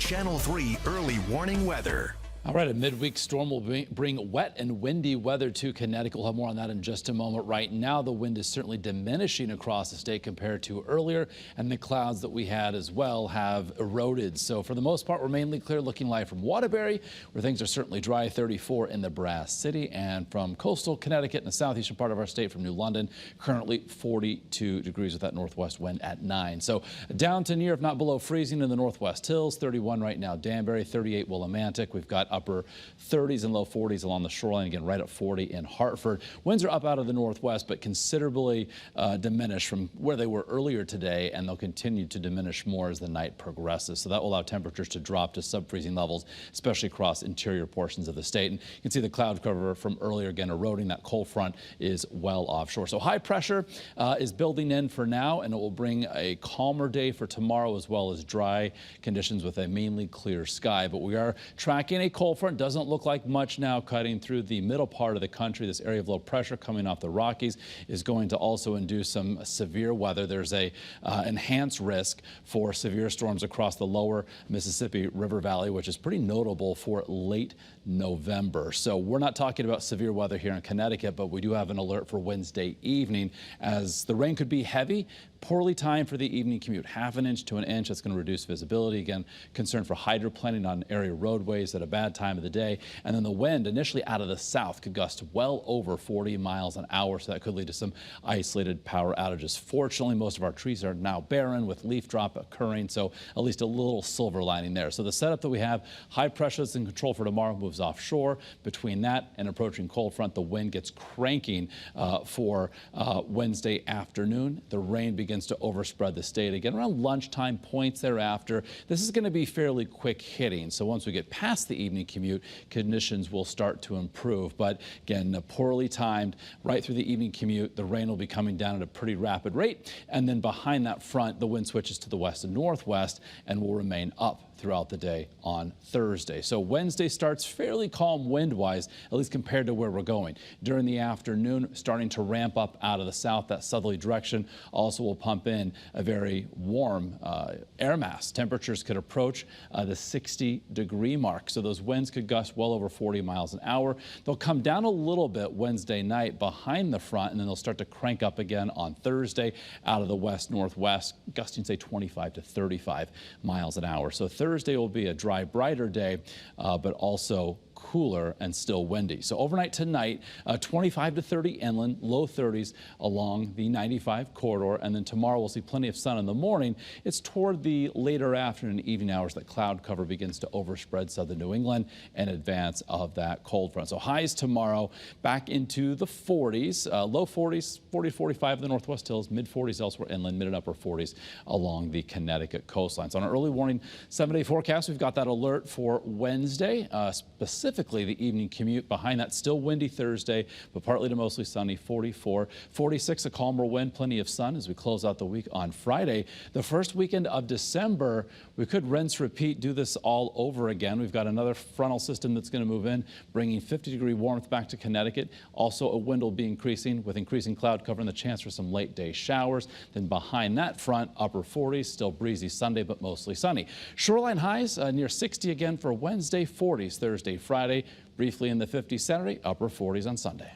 Channel 3 early warning weather. All right, a midweek storm will bring wet and windy weather to Connecticut. We'll have more on that in just a moment. Right now, the wind is certainly diminishing across the state compared to earlier, and the clouds that we had as well have eroded. So for the most part, we're mainly clear, looking live from Waterbury, where things are certainly dry, 34 in the Brass City, and from coastal Connecticut and the southeastern part of our state from New London, currently 42 degrees with that northwest wind at 9. So down to near, if not below freezing in the Northwest Hills, 31 right now, Danbury, 38 Willimantic. We've got upper 30s and low 40s along the shoreline, again right at 40 in Hartford. Winds are up out of the northwest, but considerably diminished from where they were earlier today, and they'll continue to diminish more as the night progresses. So that will allow temperatures to drop to sub-freezing levels, especially across interior portions of the state. And you can see the cloud cover from earlier again eroding. That cold front is well offshore. So high pressure is building in for now, and it will bring a calmer day for tomorrow, as well as dry conditions with a mainly clear sky. But we are tracking a cold front. Doesn't look like much now cutting through the middle part of the country. This area of low pressure coming off the Rockies is going to also induce some severe weather. There's a enhanced risk for severe storms across the lower Mississippi River Valley, which is pretty notable for late November. So we're not talking about severe weather here in Connecticut, but we do have an alert for Wednesday evening, as the rain could be heavy, poorly timed for the evening commute. Half an inch to an inch. That's going to reduce visibility. Again, concern for hydroplaning on area roadways at a bad time of the day. And then the wind initially out of the south could gust well over 40 miles an hour. So that could lead to some isolated power outages. Fortunately, most of our trees are now barren with leaf drop occurring. So at least a little silver lining there. So the setup that we have, high pressure is in control for tomorrow, moves offshore. Between that and approaching cold front, the wind gets cranking for Wednesday afternoon. The rain begins to overspread the state again around lunchtime points thereafter. This is going to be fairly quick hitting. So once we get past the evening commute, conditions will start to improve. But again, poorly timed right through the evening commute. The rain will be coming down at a pretty rapid rate. And then behind that front, the wind switches to the west and northwest and will remain up throughout the day on Thursday. So Wednesday starts fairly calm wind-wise, at least compared to where we're going. During the afternoon, starting to ramp up out of the south. That southerly direction also will pump in a very warm air mass. Temperatures could approach the 60-degree mark. So those winds could gust well over 40 miles an hour. They'll come down a little bit Wednesday night behind the front, and then they'll start to crank up again on Thursday out of the west-northwest, gusting, say, 25 to 35 miles an hour. So Thursday will be a dry, brighter day, but also cooler and still windy. So overnight tonight, 25 to 30 inland, low 30s along the 95 corridor. And then tomorrow we'll see plenty of sun in the morning. It's toward the later afternoon and evening hours that cloud cover begins to overspread southern New England in advance of that cold front. So highs tomorrow back into the 40s, low 40s, 40 to 45 in the Northwest Hills, mid 40s elsewhere inland, mid and upper 40s along the Connecticut coastline. So on an early warning 7-day forecast, we've got that alert for Wednesday, specifically the evening commute. Behind that, still windy Thursday, but partly to mostly sunny, 44, 46, a calmer wind, plenty of sun as we close out the week on Friday. The first weekend of December, we could rinse, repeat, do this all over again. We've got another frontal system that's going to move in, bringing 50-degree warmth back to Connecticut. Also, a wind will be increasing with increasing cloud cover and the chance for some late day showers. Then behind that front, upper 40s, still breezy Sunday, but mostly sunny. Shoreline highs near 60 again for Wednesday, 40s Thursday, Friday, briefly in the 50s Saturday, upper 40s on Sunday.